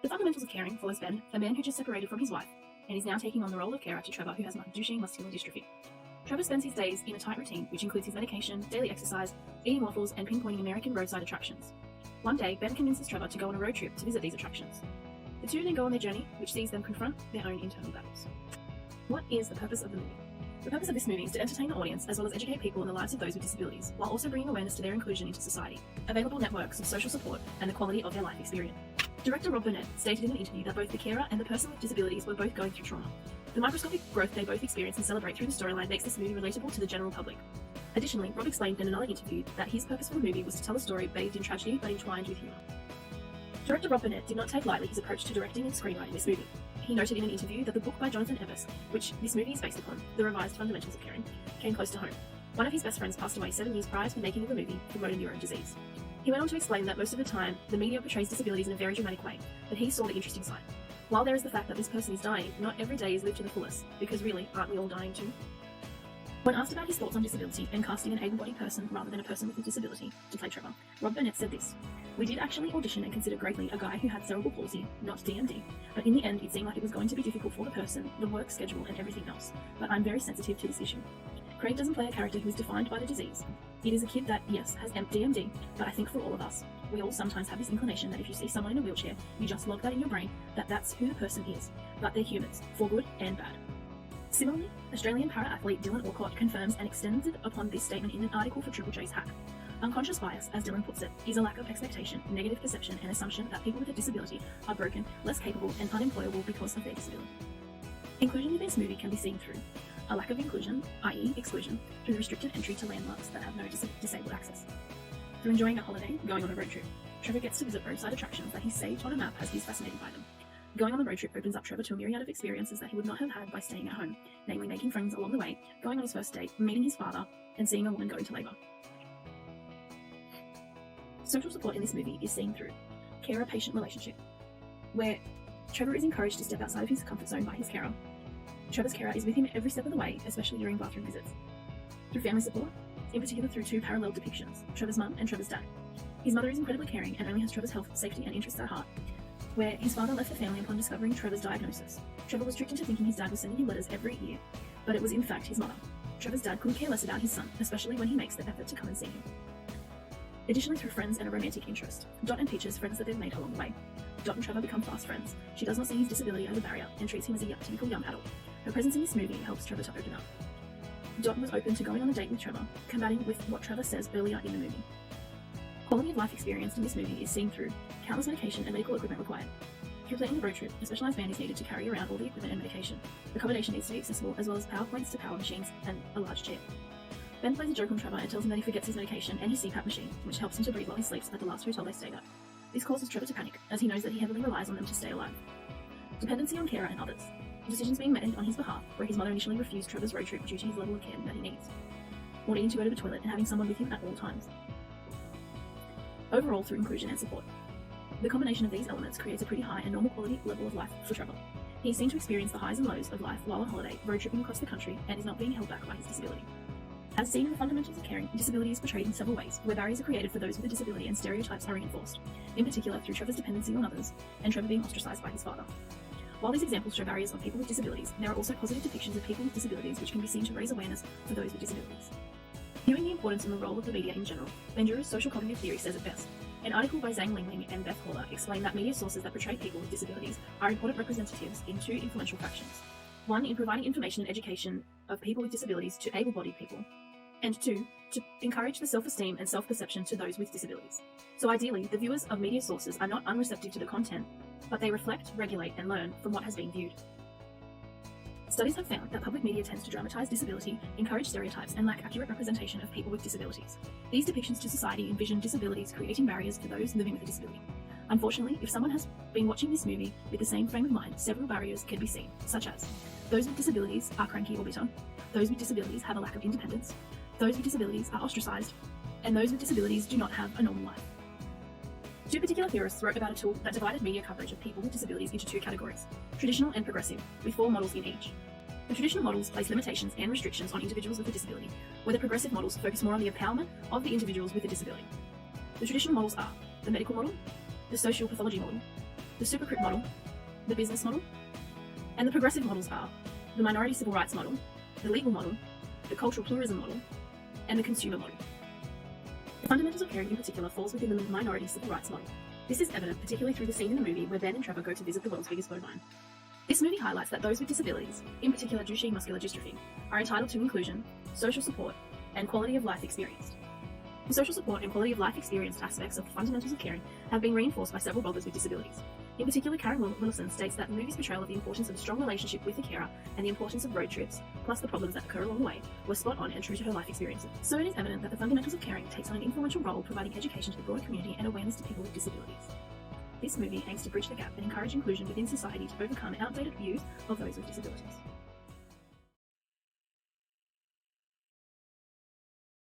The Fundamentals of Caring follows Ben, a man who just separated from his wife, and is now taking on the role of carer to Trevor, who has Duchenne muscular dystrophy. Trevor spends his days in a tight routine, which includes his medication, daily exercise, eating waffles, and pinpointing American roadside attractions. One day, Ben convinces Trevor to go on a road trip to visit these attractions. The two then go on their journey, which sees them confront their own internal battles. What is the purpose of the movie? The purpose of this movie is to entertain the audience as well as educate people in the lives of those with disabilities, while also bringing awareness to their inclusion into society, available networks of social support, and the quality of their life experience. Director Rob Burnett stated in an interview that both the carer and the person with disabilities were both going through trauma. The microscopic growth they both experience and celebrate through the storyline makes this movie relatable to the general public. Additionally, Rob explained in another interview that his purpose for the movie was to tell a story bathed in tragedy but entwined with humour. Director Rob Burnett did not take lightly his approach to directing and screenwriting this movie. He noted in an interview that the book by Jonathan Ebers, which this movie is based upon, The Revised Fundamentals of Caring, came close to home. One of his best friends passed away 7 years prior to the making of the movie from motor neuron disease. He went on to explain that most of the time, the media portrays disabilities in a very dramatic way, but he saw the interesting side. While there is the fact that this person is dying, not every day is lived to the fullest, because really, aren't we all dying too? When asked about his thoughts on disability and casting an able-bodied person rather than a person with a disability to play Trevor, Rob Burnett said this: "We did actually audition and consider greatly a guy who had cerebral palsy, not DMD, but in the end it seemed like it was going to be difficult for the person, the work schedule and everything else, but I'm very sensitive to this issue. Craig doesn't play a character who is defined by the disease. It is a kid that, yes, has DMD, but I think for all of us, we all sometimes have this inclination that if you see someone in a wheelchair, you just log that in your brain that that's who the person is, but they're humans, for good and bad." Similarly, Australian para-athlete Dylan Alcott confirms and extended upon this statement in an article for Triple J's Hack. Unconscious bias, as Dylan puts it, is a lack of expectation, negative perception, and assumption that people with a disability are broken, less capable, and unemployable because of their disability. Inclusion in this movie can be seen through a lack of inclusion, i.e. exclusion, through the restricted entry to landmarks that have no disabled access. Through enjoying a holiday, going on a road trip, Trevor gets to visit roadside attractions that he's saved on a map as he's fascinated by them. Going on the road trip opens up Trevor to a myriad of experiences that he would not have had by staying at home, namely making friends along the way, going on his first date, meeting his father, and seeing a woman go into labour. Social support in this movie is seen through carer-patient relationship, where Trevor is encouraged to step outside of his comfort zone by his carer. Trevor's carer is with him every step of the way, especially during bathroom visits. Through family support, in particular through two parallel depictions, Trevor's mum and Trevor's dad. His mother is incredibly caring and only has Trevor's health, safety and interests at heart, where his father left the family upon discovering Trevor's diagnosis. Trevor was tricked into thinking his dad was sending him letters every year, but it was in fact his mother. Trevor's dad couldn't care less about his son, especially when he makes the effort to come and see him. Additionally, through friends and a romantic interest, Dot and Peaches, friends that they've made along the way. Dot and Trevor become fast friends. She does not see his disability as a barrier and treats him as a typical young adult. Her presence in this movie helps Trevor to open up. Dot was open to going on a date with Trevor, combating with what Trevor says earlier in the movie. Quality of life experienced in this movie is seen through countless medication and medical equipment required. Through planning the road trip, a specialised van is needed to carry around all the equipment and medication. Accommodation needs to be accessible, as well as power points to power machines and a large chair. Ben plays a joke on Trevor and tells him that he forgets his medication and his CPAP machine, which helps him to breathe while he sleeps at the last hotel they stayed at. This causes Trevor to panic, as he knows that he heavily relies on them to stay alive. Dependency on carer and others. Decisions being made on his behalf, where his mother initially refused Trevor's road trip due to his level of care that he needs, or needing to go to the toilet and having someone with him at all times. Overall, through inclusion and support. The combination of these elements creates a pretty high and normal quality level of life for Trevor. He is seen to experience the highs and lows of life while on holiday, road tripping across the country, and is not being held back by his disability. As seen in the Fundamentals of Caring, disability is portrayed in several ways, where barriers are created for those with a disability and stereotypes are reinforced, in particular through Trevor's dependency on others, and Trevor being ostracised by his father. While these examples show barriers of people with disabilities, there are also positive depictions of people with disabilities which can be seen to raise awareness for those with disabilities. Viewing the importance and the role of the media in general, Bandura's social cognitive theory says it best. An article by Zhang Lingling and Beth Haller explain that media sources that portray people with disabilities are important representatives in two influential factions. One, in providing information and education of people with disabilities to able-bodied people, and two, to encourage the self-esteem and self-perception to those with disabilities. So ideally, the viewers of media sources are not unreceptive to the content, but they reflect, regulate, and learn from what has been viewed. Studies have found that public media tends to dramatise disability, encourage stereotypes, and lack accurate representation of people with disabilities. These depictions to society envision disabilities creating barriers for those living with a disability. Unfortunately, if someone has been watching this movie with the same frame of mind, several barriers can be seen, such as those with disabilities are cranky or bitter, those with disabilities have a lack of independence, those with disabilities are ostracised, and those with disabilities do not have a normal life. Two particular theorists wrote about a tool that divided media coverage of people with disabilities into two categories, traditional and progressive, with 4 models in each. The traditional models place limitations and restrictions on individuals with a disability, where the progressive models focus more on the empowerment of the individuals with a disability. The traditional models are the medical model, the social pathology model, The supercrip model, the business model, and the progressive models are the minority civil rights model, the legal model, the cultural pluralism model, and the consumer model. The fundamentals of caring in particular falls within the minority civil rights model. This is evident particularly through the scene in the movie where Ben and Trevor go to visit the world's biggest bovine. This movie highlights that those with disabilities, in particular Duchenne muscular dystrophy, are entitled to inclusion, social support, and quality of life experienced. The social support and quality of life experienced aspects of the fundamentals of caring have been reinforced by several bloggers with disabilities. In particular, Karen Wilson states that the movie's portrayal of the importance of a strong relationship with the carer and the importance of road trips, plus the problems that occur along the way, were spot on and true to her life experiences. So it is evident that the fundamentals of caring takes on an influential role providing education to the broader community and awareness to people with disabilities. This movie aims to bridge the gap and encourage inclusion within society to overcome outdated views of those with disabilities.